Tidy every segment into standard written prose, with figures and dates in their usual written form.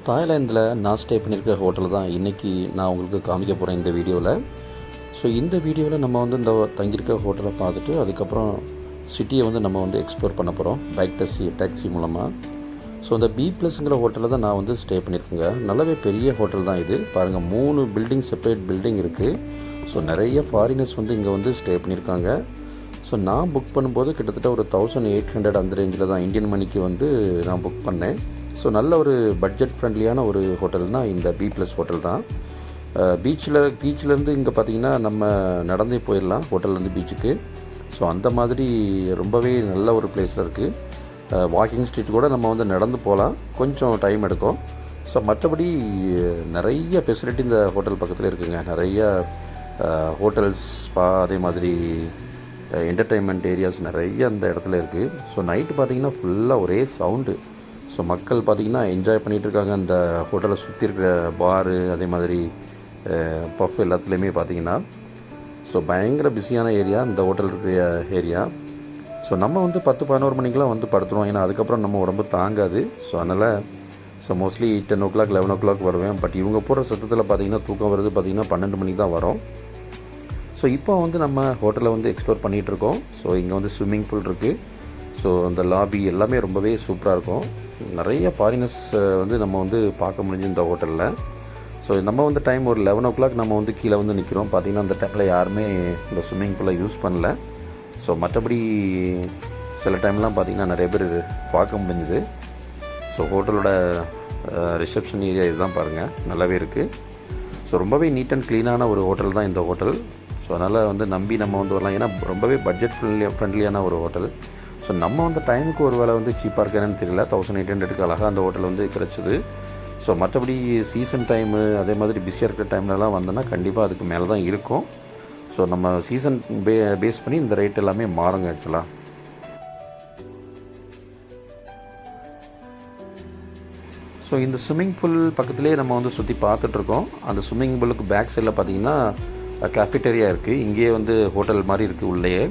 தாய்லாந்தில் நான் ஸ்டே பண்ணியிருக்கிற ஹோட்டல் தான் இன்றைக்கி நான் உங்களுக்கு காமிக்க போகிறேன் இந்த வீடியோவில். ஸோ இந்த வீடியோவில் நம்ம வந்து இந்த தங்கியிருக்கிற ஹோட்டலை பார்த்துட்டு அதுக்கப்புறம் சிட்டியை வந்து நம்ம வந்து எக்ஸ்ப்ளோர் பண்ண போகிறோம் பைக் டாக்ஸி மூலமாக. ஸோ இந்த B+ங்கிற ஹோட்டலில் தான் நான் வந்து ஸ்டே பண்ணியிருக்கேங்க. நல்லாவே பெரிய ஹோட்டல் தான் இது. பாருங்கள், 3 பில்டிங் செப்பரேட் பில்டிங் இருக்குது. ஸோ நிறைய ஃபாரினர்ஸ் வந்து இங்கே வந்து ஸ்டே பண்ணியிருக்காங்க. ஸோ நான் புக் பண்ணும்போது கிட்டத்தட்ட ஒரு 1800 அந்த ரேஞ்சில் தான் இந்தியன் மணிக்கு வந்து நான் புக் பண்ணேன். ஸோ நல்ல ஒரு பட்ஜெட் ஃப்ரெண்ட்லியான ஒரு ஹோட்டல்னால் இந்த B+ ஹோட்டல் தான். பீச்சிலேருந்து இங்கே பார்த்திங்கன்னா நம்ம நடந்தே போயிடலாம் ஹோட்டல்லேருந்து பீச்சுக்கு. ஸோ அந்த மாதிரி ரொம்பவே நல்ல ஒரு பிளேஸில் இருக்குது. வாக்கிங் ஸ்ட்ரீட் கூட நம்ம வந்து நடந்து போகலாம், கொஞ்சம் டைம் எடுக்கும். ஸோ மற்றபடி நிறைய ஃபெசிலிட்டி இந்த ஹோட்டல் பக்கத்தில் இருக்குதுங்க. நிறைய ஹோட்டல்ஸ், ஸ்பா, அதே மாதிரி என்டர்டெயின்மெண்ட் ஏரியாஸ் நிறைய அந்த இடத்துல இருக்குது. ஸோ நைட்டு பார்த்திங்கன்னா ஃபுல்லாக ஒரே சவுண்டு. ஸோ மக்கள் பார்த்திங்கன்னா என்ஜாய் பண்ணிகிட்டு இருக்காங்க. அந்த ஹோட்டலை சுற்றி இருக்கிற பாரு, அதே மாதிரி பஃப் எல்லாத்துலேயுமே பார்த்திங்கன்னா. ஸோ பயங்கர பிஸியான ஏரியா இந்த ஹோட்டல் இருக்கிற ஏரியா. ஸோ நம்ம வந்து 10-11 மணிக்கெலாம் வந்து படுத்துருவோம், ஏன்னா அதுக்கப்புறம் நம்ம உடம்பு தாங்காது. ஸோ அதனால் மோஸ்ட்லி 10 o'clock 11 o'clock வருவேன். பட் இவங்க போகிற சத்தத்தில் பார்த்திங்கன்னா தூக்கம் வருது பார்த்திங்கன்னா 12 மணிக்கு தான் வரும். ஸோ இப்போ வந்து நம்ம ஹோட்டலை வந்து எக்ஸ்ப்ளோர் பண்ணிகிட்ருக்கோம். ஸோ இங்கே வந்து ஸ்விம்மிங் பூல் இருக்குது. ஸோ அந்த லாபி எல்லாமே ரொம்பவே சூப்பராக இருக்கும். நிறைய ஃபாரினர்ஸ் வந்து நம்ம வந்து பார்க்க முடிஞ்சு இந்த ஹோட்டலில். ஸோ நம்ம வந்து டைம் ஒரு 11 o'clock நம்ம வந்து கீழே வந்து நிற்கிறோம். பார்த்திங்கன்னா அந்த டைமில் யாருமே இந்த ஸ்விம்மிங் பூலை யூஸ் பண்ணல. ஸோ மற்றபடி சில டைம்லாம் பார்த்திங்கன்னா நிறைய பேர் பார்க்க முடிஞ்சுது. ஸோ ஹோட்டலோட ரிசப்ஷன் ஏரியா இதுதான் பாருங்கள், நல்லாவே இருக்குது. ஸோ ரொம்பவே நீட் அண்ட் க்ளீனான ஒரு ஹோட்டல் தான் இந்த ஹோட்டல். ஸோ அதனால் வந்து நம்பி நம்ம வந்து வரலாம், ஏன்னா ரொம்பவே பட்ஜெட் ஃப்ரெண்ட்லியான ஒரு ஹோட்டல். ஸோ நம்ம வந்து டைமுக்கு ஒரு வேலை வந்து சீப்பாக இருக்கேன்னு தெரியல, 1800க்கு அழகாக அந்த ஹோட்டல் வந்து கிடச்சிது. ஸோ மற்றபடி சீசன் டைமு, அதே மாதிரி பிஸியாக இருக்கிற டைம்லலாம் வந்தோன்னா கண்டிப்பாக அதுக்கு மேலே தான் இருக்கும். ஸோ நம்ம சீசன் பேஸ் பண்ணி இந்த ரேட் எல்லாமே மாறுங்க ஆக்சுவலாக. ஸோ இந்த ஸ்விம்மிங் பூல் பக்கத்துலேயே நம்ம வந்து சுற்றி பார்த்துட்ருக்கோம். அந்த ஸ்விம்மிங் பூலுக்கு பேக் சைடில் பார்த்திங்கன்னா கேஃபிட்டேரியா இருக்குது. இங்கேயே வந்து ஹோட்டல் மாதிரி இருக்குது உள்ளேயே.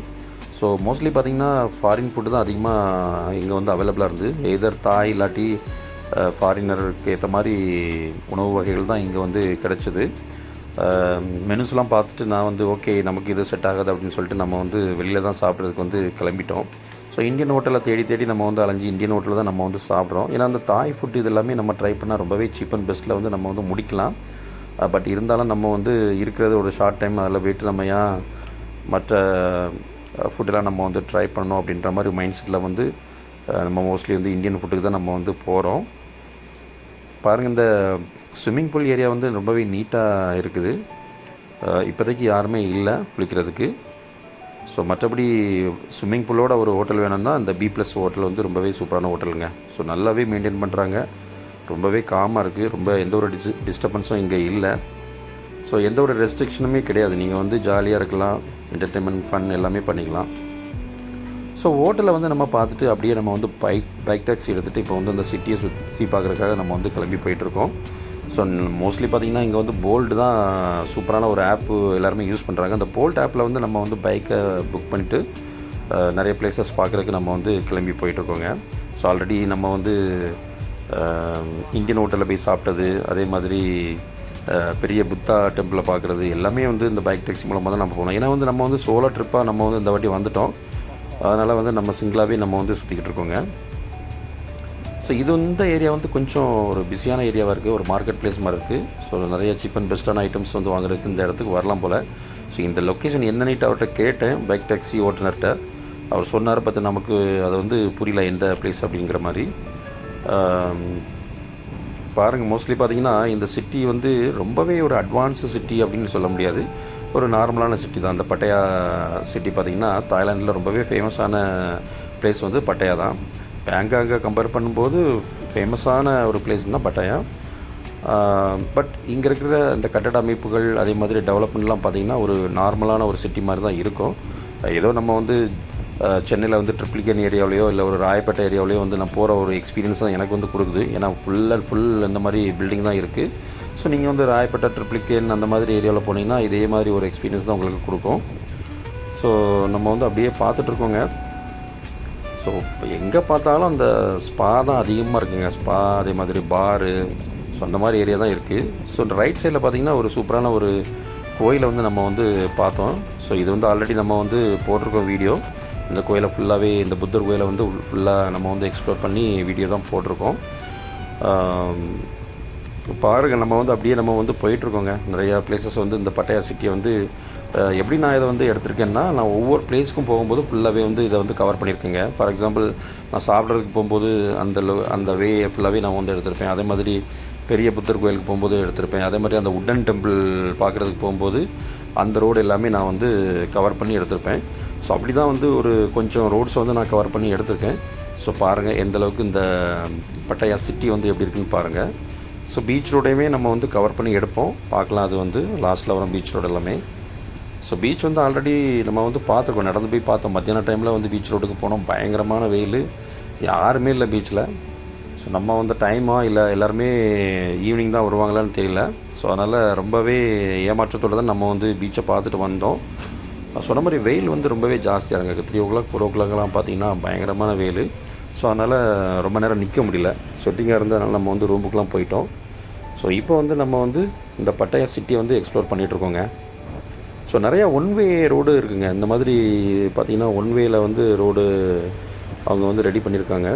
ஸோ மோஸ்ட்லி பார்த்திங்கன்னா ஃபாரின் ஃபுட்டு தான் அதிகமாக இங்கே வந்து அவைலபிளாக இருந்தது. எதர் தாய் இல்லாட்டி ஃபாரினருக்கு ஏற்ற மாதிரி உணவு வகைகள் தான் இங்கே வந்து கிடச்சிது. மெனுஸ்லாம் பார்த்துட்டு நான் வந்து ஓகே, நமக்கு இது செட் ஆகாது அப்படின்னு சொல்லிட்டு நம்ம வந்து வெளியில் தான் சாப்பிட்றதுக்கு வந்து கிளம்பிட்டோம். ஸோ இந்தியன் ஹோட்டலில் தேடி நம்ம வந்து அலைஞ்சி இந்தியன் ஹோட்டலில் தான் நம்ம வந்து சாப்பிட்றோம். ஏன்னா அந்த தாய் ஃபுட்டு இது எல்லாமே நம்ம ட்ரை பண்ணால் ரொம்பவே சீப் அண்ட் பெஸ்ட்டில் வந்து நம்ம வந்து முடிக்கலாம். பட் இருந்தாலும் நம்ம வந்து இருக்கிறது ஒரு ஷார்ட் டைம், அதில் போய்ட்டு நம்ம ஏன் மற்ற ஃபுட்டெல்லாம் நம்ம வந்து ட்ரை பண்ணணும் அப்படின்ற மாதிரி மைண்ட் செட்டில் வந்து நம்ம மோஸ்ட்லி வந்து இந்தியன் ஃபுட்டுக்கு தான் நம்ம வந்து போகிறோம். பாருங்கள், இந்த ஸ்விம்மிங் பூல் ஏரியா வந்து ரொம்பவே நீட்டாக இருக்குது. இப்போதைக்கு யாருமே இல்லை குளிக்கிறதுக்கு. ஸோ மற்றபடி ஸ்விம்மிங் பூலோட ஒரு ஹோட்டல் வேணும்னா இந்த B+ ஹோட்டல் வந்து ரொம்பவே சூப்பரான ஹோட்டலுங்க. ஸோ நல்லாவே மெயின்டைன் பண்ணுறாங்க, ரொம்பவே காமாக இருக்குது. ரொம்ப எந்த ஒரு டிஸ்டர்பன்ஸும் இங்கே இல்லை. ஸோ எந்த ஒரு ரெஸ்ட்ரிக்ஷனுமே கிடையாது. நீங்கள் வந்து ஜாலியாக இருக்கலாம், என்டர்டெயின்மெண்ட் ஃபன் எல்லாமே பண்ணிக்கலாம். ஸோ ஹோட்டலை வந்து நம்ம பார்த்துட்டு அப்படியே நம்ம வந்து பைக் டாக்ஸி எடுத்துகிட்டு இப்போ வந்து அந்த சிட்டியை சுற்றி பார்க்குறதுக்காக நம்ம வந்து கிளம்பி போயிட்டுருக்கோம். ஸோ மோஸ்ட்லி பார்த்திங்கன்னா இங்கே வந்து போல்டு தான் சூப்பரான ஒரு ஆப்பு எல்லாருமே யூஸ் பண்ணுறாங்க. அந்த போல்ட் ஆப்பில் வந்து நம்ம வந்து பைக்கை புக் பண்ணிவிட்டு நிறைய பிளேசஸ் பார்க்குறதுக்கு நம்ம வந்து கிளம்பி போயிட்டுருக்கோங்க. ஸோ ஆல்ரெடி நம்ம வந்து இந்தியன் ஹோட்டலில் போய் சாப்பிட்டது, அதே மாதிரி பெரிய புத்தா டெம்பிளை பார்க்குறது எல்லாமே வந்து இந்த பைக் டாக்ஸி மூலமாக தான் நம்ம போகணும். ஏன்னா வந்து நம்ம வந்து சோலோ ட்ரிப்பாக நம்ம வந்து இந்த வாட்டி வந்துவிட்டோம். அதனால் வந்து நம்ம சிங்கிளாகவே நம்ம வந்து சுற்றிக்கிட்டு இருக்கோங்க. ஸோ இது இந்த ஏரியா வந்து கொஞ்சம் ஒரு பிஸியான ஏரியாவாக இருக்குது, ஒரு மார்க்கெட் பிளேஸ் மாதிரி இருக்குது. ஸோ நிறைய சீப் அண்ட் பெஸ்ட்டான ஐட்டம்ஸ் வந்து வாங்குறதுக்கு இந்த இடத்துக்கு வரலாம் போல். ஸோ இந்த லொக்கேஷன் என்னன்னுட்டு அவர்கிட்ட கேட்டேன், பைக் டாக்ஸி ஓட்டுநர்கிட்ட. அவர் சொன்னார், பார்த்து நமக்கு அதை வந்து புரியல எந்த பிளேஸ் அப்படிங்கிற மாதிரி. பாருங்கள், மோஸ்ட்லி பார்த்திங்கன்னா இந்த சிட்டி வந்து ரொம்பவே ஒரு அட்வான்ஸு சிட்டி அப்படின்னு சொல்ல முடியாது, ஒரு நார்மலான சிட்டி தான். அந்த பட்டையா சிட்டி பார்த்திங்கன்னா தாய்லாண்டில் ரொம்பவே ஃபேமஸான பிளேஸ் வந்து பட்டையா தான். பேங்காங்கை கம்பேர் பண்ணும்போது ஃபேமஸான ஒரு பிளேஸ்னால் பட்டையா. பட் இங்கே இருக்கிற இந்த கட்டட அமைப்புகள், அதே மாதிரி டெவலப்மெண்ட்லாம் பார்த்திங்கன்னா ஒரு நார்மலான ஒரு சிட்டி மாதிரி தான் இருக்கும். ஏதோ நம்ம வந்து சென்னையில் வந்து ட்ரிப்ளிகேன் ஏரியாவிலையோ இல்லை ஒரு ராயப்பேட்டை ஏரியாவிலையோ வந்து நான் போகிற ஒரு எக்ஸ்பீரியன்ஸ் தான் எனக்கு வந்து கொடுக்குது. ஏன்னா ஃபுல் இந்த மாதிரி பில்டிங் தான் இருக்குது. ஸோ நீங்கள் வந்து ராயப்பேட்டை, ட்ரிப்ளிகேன் அந்த மாதிரி ஏரியாவில் போனீங்கன்னா இதே மாதிரி ஒரு எக்ஸ்பீரியன்ஸ் தான் உங்களுக்கு கொடுக்கும். ஸோ நம்ம வந்து அப்படியே பார்த்துட்ருக்கோங்க. ஸோ எங்கே பார்த்தாலும் அந்த ஸ்பா தான் அதிகமாக இருக்குங்க. ஸ்பா, அதே மாதிரி பாரு. ஸோ அந்த மாதிரி ஏரியா தான் இருக்குது. ஸோ ரைட் சைடில் பார்த்திங்கன்னா ஒரு சூப்பரான ஒரு கோயிலை வந்து நம்ம வந்து பார்த்தோம். ஸோ இது வந்து ஆல்ரெடி நம்ம வந்து போட்டிருக்கோம் வீடியோ. இந்த கோயிலை ஃபுல்லாகவே, இந்த புத்தர் கோயிலை வந்து ஃபுல்லாக நம்ம வந்து எக்ஸ்ப்ளோர் பண்ணி வீடியோ தான் போட்டிருக்கோம். பாருங்கள், நம்ம வந்து அப்படியே நம்ம வந்து போயிட்டுருக்கோங்க. நிறையா பிளேசஸ் வந்து இந்த பட்டையா சிட்டியை வந்து எப்படி நான் இதை வந்து எடுத்திருக்கேன்னா, நான் ஒவ்வொரு பிளேஸ்க்கும் போகும்போது ஃபுல்லாகவே வந்து இதை வந்து கவர் பண்ணியிருக்கேங்க. ஃபார் எக்ஸாம்பிள், நான் சாப்பிட்றதுக்கு போகும்போது அந்த வே ஃபுல்லாகவே நான் வந்து எடுத்திருப்பேன். அதே மாதிரி பெரிய புத்தர் கோயிலுக்கு போகும்போது எடுத்திருப்பேன். அதே மாதிரி அந்த உட்டன் டெம்பிள் பார்க்குறதுக்கு போகும்போது அந்த ரோடு எல்லாமே நான் வந்து கவர் பண்ணி எடுத்திருப்பேன். ஸோ அப்படி தான் வந்து ஒரு கொஞ்சம் ரோட்ஸை வந்து நான் கவர் பண்ணி எடுத்திருக்கேன். ஸோ பாருங்கள் எந்தளவுக்கு இந்த பட்டையா சிட்டி வந்து எப்படி இருக்குன்னு பாருங்கள். ஸோ பீச் ரோடையுமே நம்ம வந்து கவர் பண்ணி எடுப்போம், பார்க்கலாம். அது வந்து லாஸ்ட்டில் வரும் பீச் ரோடு எல்லாமே. ஸோ பீச் வந்து ஆல்ரெடி நம்ம வந்து பார்த்துருக்கோம், நடந்து போய் பார்த்தோம். மத்தியான டைமில் வந்து பீச் ரோட்டுக்கு போனோம், பயங்கரமான வெயில், யாருமே இல்லை பீச்சில். ஸோ நம்ம வந்து டைமாக இல்லை, எல்லாருமே ஈவினிங் தான் வருவாங்களான்னு தெரியல. ஸோ அதனால் ரொம்பவே ஏமாற்றத்தோடு தான் நம்ம வந்து பீச்சை பார்த்துட்டு வந்தோம். சொன்ன மாதிரி வெயில் வந்து ரொம்பவே ஜாஸ்தியாக இருங்க. 3 o'clock 4 o'clockலாம் பார்த்திங்கன்னா பயங்கரமான வெயில். ஸோ அதனால் ரொம்ப நேரம் நிற்க முடியல, சொட்டிங்காக இருந்ததுனால நம்ம வந்து ரூமுக்கெலாம் போயிட்டோம். ஸோ இப்போ வந்து நம்ம வந்து இந்த பட்டையா சிட்டியை வந்து எக்ஸ்ப்ளோர் பண்ணிகிட்ருக்கோங்க. ஸோ நிறையா ஒன்வே ரோடு இருக்குங்க. இந்த மாதிரி பார்த்திங்கன்னா ஒன்வேயில் வந்து ரோடு அவங்க வந்து ரெடி பண்ணியிருக்காங்க.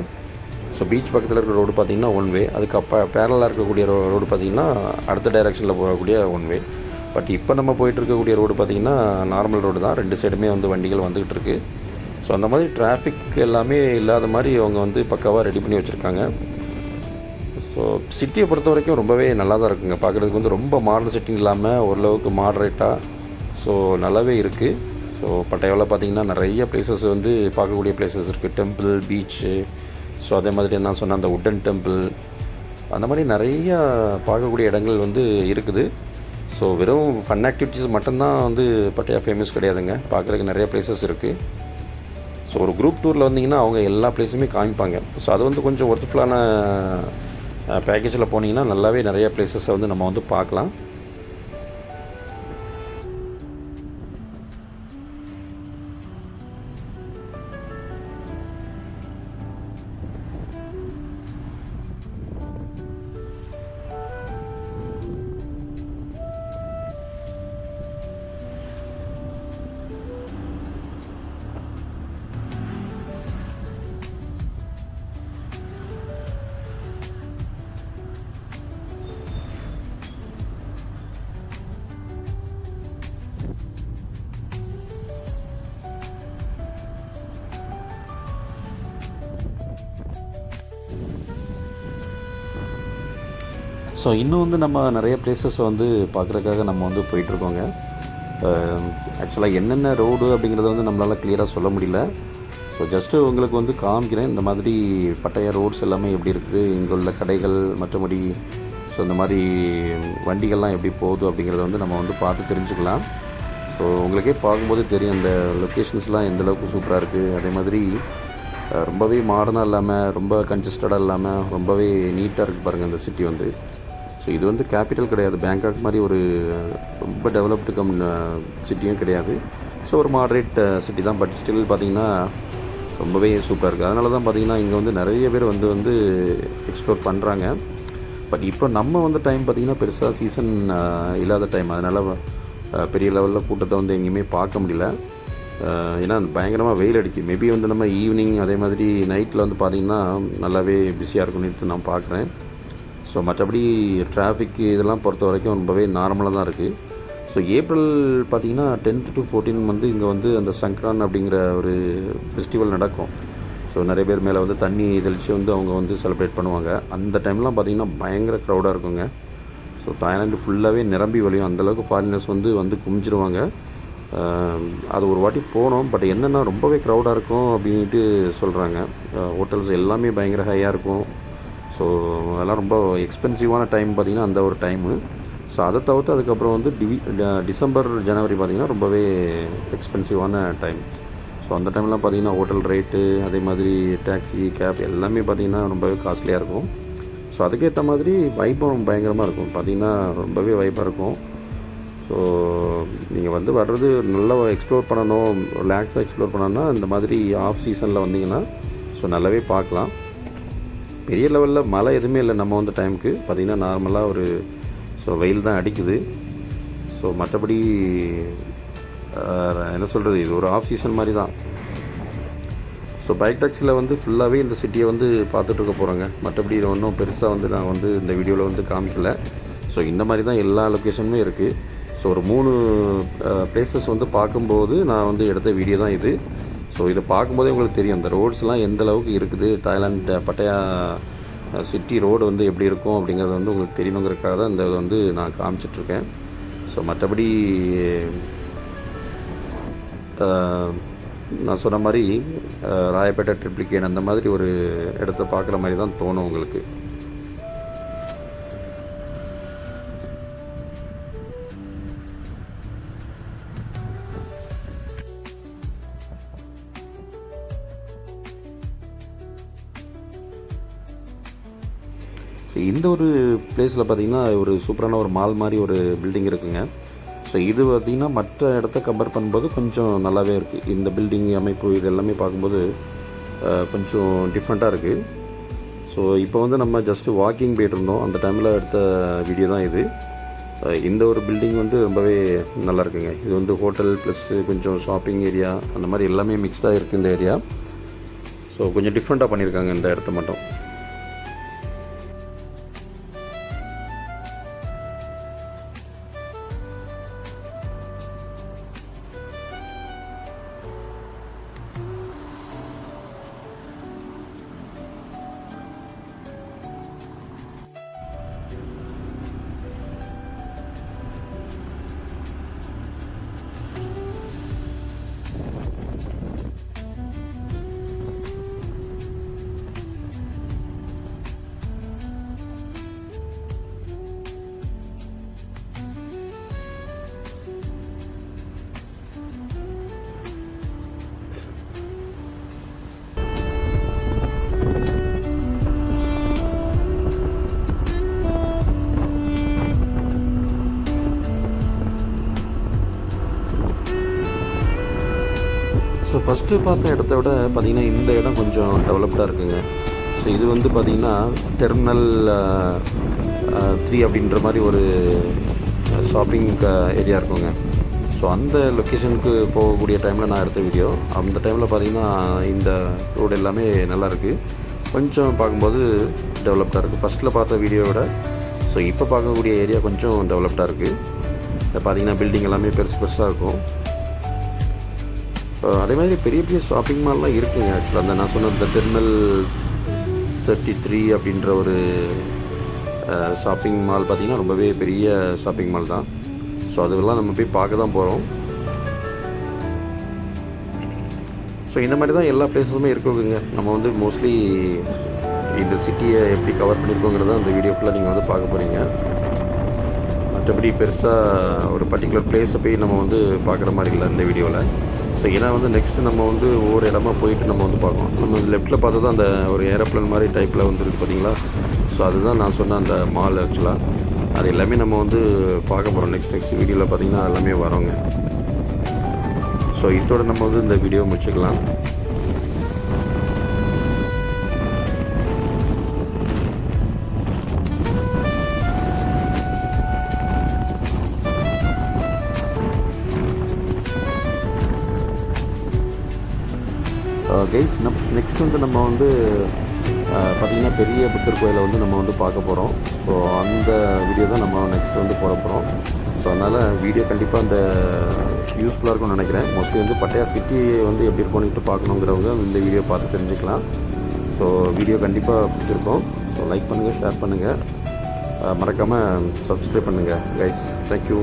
ஸோ பீச் பக்கத்தில் இருக்கிற ரோடு பார்த்திங்கன்னா ஒன்வே, அதுக்கு பேரலாக இருக்கக்கூடிய ரோடு பார்த்திங்கன்னா அடுத்த டைரெக்ஷனில் போகக்கூடிய ஒன்வே. பட் இப்போ நம்ம போயிட்டு இருக்கக்கூடிய ரோடு பார்த்திங்கன்னா நார்மல் ரோடு தான், 2 சைடுமே வந்து வண்டிகள் வந்துக்கிட்டு இருக்குது. ஸோ அந்த மாதிரி டிராஃபிக் எல்லாமே இல்லாத மாதிரி அவங்க வந்து பக்காவாக ரெடி பண்ணி வச்சுருக்காங்க. ஸோ சிட்டியை பொறுத்த வரைக்கும் ரொம்பவே நல்லா தான் இருக்குங்க. பார்க்குறதுக்கு வந்து ரொம்ப மாடர்ன் சிட்டி இல்லாமல் ஓரளவுக்கு மாடரேட்டாக ஸோ நல்லாவே இருக்குது. ஸோ பட்டையாவில் பார்த்திங்கன்னா நிறைய பிளேசஸ் வந்து பார்க்கக்கூடிய பிளேசஸ் இருக்குது. டெம்பிள், பீச்சு, ஸோ அதே மாதிரி நான் சொன்ன அந்த உட்டன் டெம்பிள், அந்த மாதிரி நிறையா பார்க்கக்கூடிய இடங்கள் வந்து இருக்குது. ஸோ வெறும் ஃபன் ஆக்டிவிட்டீஸ் மட்டும்தான் வந்து பட்டையா ஃபேமஸ் கிடையாதுங்க, பார்க்குறதுக்கு நிறைய பிளேசஸ் இருக்குது. ஸோ ஒரு குரூப் டூரில் வந்தீங்கன்னா அவங்க எல்லா பிளேஸுமே காமிப்பாங்க. ஸோ அது வந்து கொஞ்சம் ஒர்த்ஃபுல்லான பேக்கேஜில் போனீங்கன்னா நல்லாவே நிறைய பிளேசஸை வந்து நம்ம வந்து பார்க்கலாம். ஸோ இன்னும் வந்து நம்ம நிறைய பிளேசஸை வந்து பார்க்குறதுக்காக நம்ம வந்து போயிட்டுருக்கோங்க. ஆக்சுவலாக என்னென்ன ரோடு அப்படிங்கிறத வந்து நம்மளால் கிளியராக சொல்ல முடியல. ஸோ ஜஸ்ட்டு உங்களுக்கு வந்து காமிக்கிறேன், இந்த மாதிரி பட்டையா ரோட்ஸ் எல்லாமே எப்படி இருக்குது, இங்கே உள்ள கடைகள், மற்றபடி ஸோ இந்த மாதிரி வண்டிகள்லாம் எப்படி போகுது அப்படிங்கிறத வந்து நம்ம வந்து பார்த்து தெரிஞ்சுக்கலாம். ஸோ உங்களுக்கே பார்க்கும்போது தெரியும் இந்த லொக்கேஷன்ஸ்லாம் எந்தளவுக்கு சூப்பராக இருக்குது. அதே மாதிரி ரொம்பவே மாடர்னாக இல்லாமல், ரொம்ப கன்ஜஸ்டடாக இல்லாமல், ரொம்பவே நீட்டாக இருக்குது பாருங்கள் இந்த சிட்டி வந்து. ஸோ இது வந்து கேபிட்டல் கிடையாது, பேங்காக் மாதிரி ஒரு ரொம்ப டெவலப்டு சிட்டியும் கிடையாது. ஸோ ஒரு மாடரேட் சிட்டி தான், பட் ஸ்டில் பார்த்திங்கன்னா ரொம்பவே சூப்பராக இருக்குது. அதனால தான் பார்த்திங்கன்னா இங்கே வந்து நிறைய பேர் வந்து எக்ஸ்ப்ளோர் பண்ணுறாங்க. பட் இப்போ நம்ம வந்து டைம் பார்த்திங்கன்னா பெருசாக சீசன் இல்லாத டைம், அதனால் பெரிய லெவலில் கூட்டத்தை வந்து எங்கேயுமே பார்க்க முடியல. ஏன்னா பயங்கரமாக வெயில் அடிக்குது. மேபி வந்து நம்ம ஈவினிங் அதே மாதிரி நைட்டில் வந்து பார்த்திங்கன்னா நல்லாவே பிஸியாக இருக்கும்னு நான் பார்க்குறேன். ஸோ மற்றபடி டிராஃபிக்கு இதெல்லாம் பொறுத்த வரைக்கும் ரொம்பவே நார்மலாக தான் இருக்குது. ஸோ ஏப்ரல் பார்த்திங்கன்னா 10th to 14 வந்து இங்கே வந்து அந்த சங்கரான் அப்படிங்கிற ஒரு ஃபெஸ்டிவல் நடக்கும். ஸோ நிறைய பேர் மேலே வந்து தண்ணி தெளித்து வந்து அவங்க வந்து செலிப்ரேட் பண்ணுவாங்க. அந்த டைம்லாம் பார்த்திங்கன்னா பயங்கர க்ரௌடாக இருக்குங்க. ஸோ தாய்லாண்டு ஃபுல்லாகவே நிரம்பி வழியும், அந்தளவுக்கு ஃபாரினர்ஸ் வந்து குமிஞ்சிருவாங்க. அது ஒரு வாட்டி போனோம், பட் என்னென்னா ரொம்பவே க்ரௌடாக இருக்கும் அப்படின்ட்டு சொல்கிறாங்க. ஹோட்டல்ஸ் எல்லாமே பயங்கர ஹையாக இருக்கும். ஸோ அதெல்லாம் ரொம்ப எக்ஸ்பென்சிவான டைம் பார்த்திங்கன்னா அந்த ஒரு டைமு. ஸோ அதை தவிர்த்து அதுக்கப்புறம் வந்து டிசம்பர், ஜனவரி பார்த்திங்கன்னா ரொம்பவே எக்ஸ்பென்சிவான டைம். ஸோ அந்த டைம்லாம் பார்த்திங்கன்னா ஹோட்டல் ரேட்டு, அதே மாதிரி டாக்ஸி, கேப் எல்லாமே பார்த்திங்கன்னா ரொம்பவே காஸ்ட்லியாக இருக்கும். ஸோ அதுக்கேற்ற மாதிரி வைப்பும் பயங்கரமாக இருக்கும், பார்த்திங்கன்னா ரொம்பவே வைப்பாக இருக்கும். ஸோ நீங்கள் வந்து வர்றது நல்லா எக்ஸ்ப்ளோர் பண்ணணும், ரிலாக்ஸாக எக்ஸ்ப்ளோர் பண்ணணுன்னா இந்த மாதிரி ஆஃப் சீசனில் வந்தீங்கன்னா ஸோ நல்லாவே பார்க்கலாம். பெரிய லெவலில் மழை எதுவுமே இல்லை நம்ம வந்து டைமுக்கு. பார்த்திங்கன்னா நார்மலாக ஒரு வெயில் தான் அடிக்குது. ஸோ மற்றபடி என்ன சொல்கிறது, இது ஒரு ஆஃப் சீசன் மாதிரி தான். ஸோ பைக் டாக்ஸியில் வந்து ஃபுல்லாகவே இந்த சிட்டியை வந்து பார்த்துட்ருக்க போகிறோங்க. மற்றபடி இது ஒன்றும் பெருசாக வந்து நான் வந்து இந்த வீடியோவில் வந்து காமிக்கல. ஸோ இந்த மாதிரி தான் எல்லா லொக்கேஷனுமே இருக்குது. ஸோ ஒரு 3 பிளேசஸ் வந்து பார்க்கும்போது நான் வந்து எடுத்த வீடியோ தான் இது. ஸோ இதை பார்க்கும்போதே உங்களுக்கு தெரியும் இந்த ரோட்ஸ்லாம் எந்த அளவுக்கு இருக்குது, தாய்லாந்து பட்டாயா சிட்டி ரோடு வந்து எப்படி இருக்கும் அப்படிங்கிறது வந்து உங்களுக்கு தெரியணுங்கிறதுக்காக தான் இந்த வந்து நான் காமிச்சிட்ருக்கேன். ஸோ மற்றபடி நான் சொன்ன மாதிரி ராயப்பேட்டை ட்ரிப்ளிகேன் அந்த மாதிரி ஒரு இடத்த பார்க்குற மாதிரி தான் தோணும் உங்களுக்கு. ஸோ இந்த ஒரு பிளேஸில் பார்த்திங்கன்னா ஒரு சூப்பரான ஒரு மால் மாதிரி ஒரு பில்டிங் இருக்குங்க. ஸோ இது பார்த்திங்கன்னா மற்ற இடத்த கம்பேர் பண்ணும்போது கொஞ்சம் நல்லாவே இருக்குது. இந்த பில்டிங் அமைப்பு இது எல்லாமே பார்க்கும்போது கொஞ்சம் டிஃப்ரெண்ட்டாக இருக்குது. ஸோ இப்போ வந்து நம்ம ஜஸ்ட்டு வாக்கிங் போய்ட்டுருந்தோம், அந்த டைமில் எடுத்த வீடியோ தான் இது. இந்த ஒரு பில்டிங் வந்து ரொம்பவே நல்லா இருக்குங்க. இது வந்து ஹோட்டல் ப்ளஸ்ஸு கொஞ்சம் ஷாப்பிங் ஏரியா அந்த மாதிரி எல்லாமே மிக்ஸ்டாக இருக்குது இந்த ஏரியா. ஸோ கொஞ்சம் டிஃப்ரெண்ட்டாக பண்ணியிருக்காங்க இந்த இடத்த மட்டும். ஸோ ஃபஸ்ட்டு பார்த்த இடத்த விட பார்த்திங்கன்னா இந்த இடம் கொஞ்சம் டெவலப்டாக இருக்குங்க. ஸோ இது வந்து பார்த்திங்கன்னா டெர்மினல் 3 அப்படின்ற மாதிரி ஒரு ஷாப்பிங் ஏரியா இருக்குங்க. ஸோ அந்த லொக்கேஷனுக்கு போகக்கூடிய டைமில் நான் எடுத்த வீடியோ. அந்த டைமில் பார்த்திங்கன்னா இந்த ரோடு எல்லாமே நல்லாயிருக்கு, கொஞ்சம் பார்க்கும்போது டெவலப்டாக இருக்குது ஃபஸ்ட்டில் பார்த்த வீடியோவோட. ஸோ இப்போ பார்க்கக்கூடிய ஏரியா கொஞ்சம் டெவலப்டாக இருக்குது. பார்த்திங்கன்னா பில்டிங் எல்லாமே பெருசாக இருக்கும். அதே மாதிரி பெரிய பெரிய ஷாப்பிங் மால்லாம் இருக்குங்க. ஆக்சுவலாக அந்த நான் சொன்ன இந்த டெர்மினல் 33 அப்படின்ற ஒரு ஷாப்பிங் மால் பார்த்திங்கன்னா ரொம்பவே பெரிய ஷாப்பிங் மால் தான். ஸோ அதெல்லாம் நம்ம போய் பார்க்க தான் போகிறோம். ஸோ இந்த மாதிரி தான் எல்லா பிளேஸஸுமே இருக்குங்க. நம்ம வந்து மோஸ்ட்லி இந்த சிட்டியை எப்படி கவர் பண்ணியிருக்கோங்கிறத அந்த வீடியோ ஃபுல்லாக நீங்கள் வந்து பார்க்க போகிறீங்க. மற்றபடி பெருசாக ஒரு பர்டிகுலர் பிளேஸை போய் நம்ம வந்து பார்க்குற மாதிரி இல்லை இந்த வீடியோவில். ஸோ ஏன்னா வந்து நெக்ஸ்ட்டு நம்ம வந்து ஒவ்வொரு இடமா போயிட்டு நம்ம வந்து பார்க்கணும். நம்ம லெஃப்ட்டில் பார்த்தது அந்த ஒரு ஏரோப்ளேன் மாதிரி டைப்பில் வந்துருக்கு பார்த்தீங்களா. ஸோ அதுதான் நான் சொன்ன அந்த மால். ஆக்சுவலாக அது எல்லாமே நம்ம வந்து பார்க்க போகிறோம் நெக்ஸ்ட் வீடியோவில் பார்த்திங்கன்னா எல்லாமே வரோங்க. ஸோ இதோட நம்ம வந்து இந்த வீடியோ முடிச்சுக்கலாம். கைஸ் நெக்ஸ்ட் வந்து நம்ம வந்து பார்த்திங்கன்னா பெரிய புத்தர் கோயிலை வந்து நம்ம வந்து பார்க்க போகிறோம். ஸோ அந்த வீடியோ தான் நம்ம நெக்ஸ்ட் வந்து போட போகிறோம். ஸோ அதனால் வீடியோ கண்டிப்பாக அந்த யூஸ்ஃபுல்லாக இருக்கும்னு நினைக்கிறேன். மோஸ்ட்லி வந்து பட்டாயா சிட்டி வந்து எப்படி இருக்கும்னு பார்க்கணுங்கிறவங்க இந்த வீடியோ பார்த்து தெரிஞ்சுக்கலாம். ஸோ வீடியோ கண்டிப்பாக பிடிச்சிருக்கோம். ஸோ லைக் பண்ணுங்கள், ஷேர் பண்ணுங்கள், மறக்காமல் சப்ஸ்கிரைப் பண்ணுங்கள் கைஸ். தேங்க்யூ.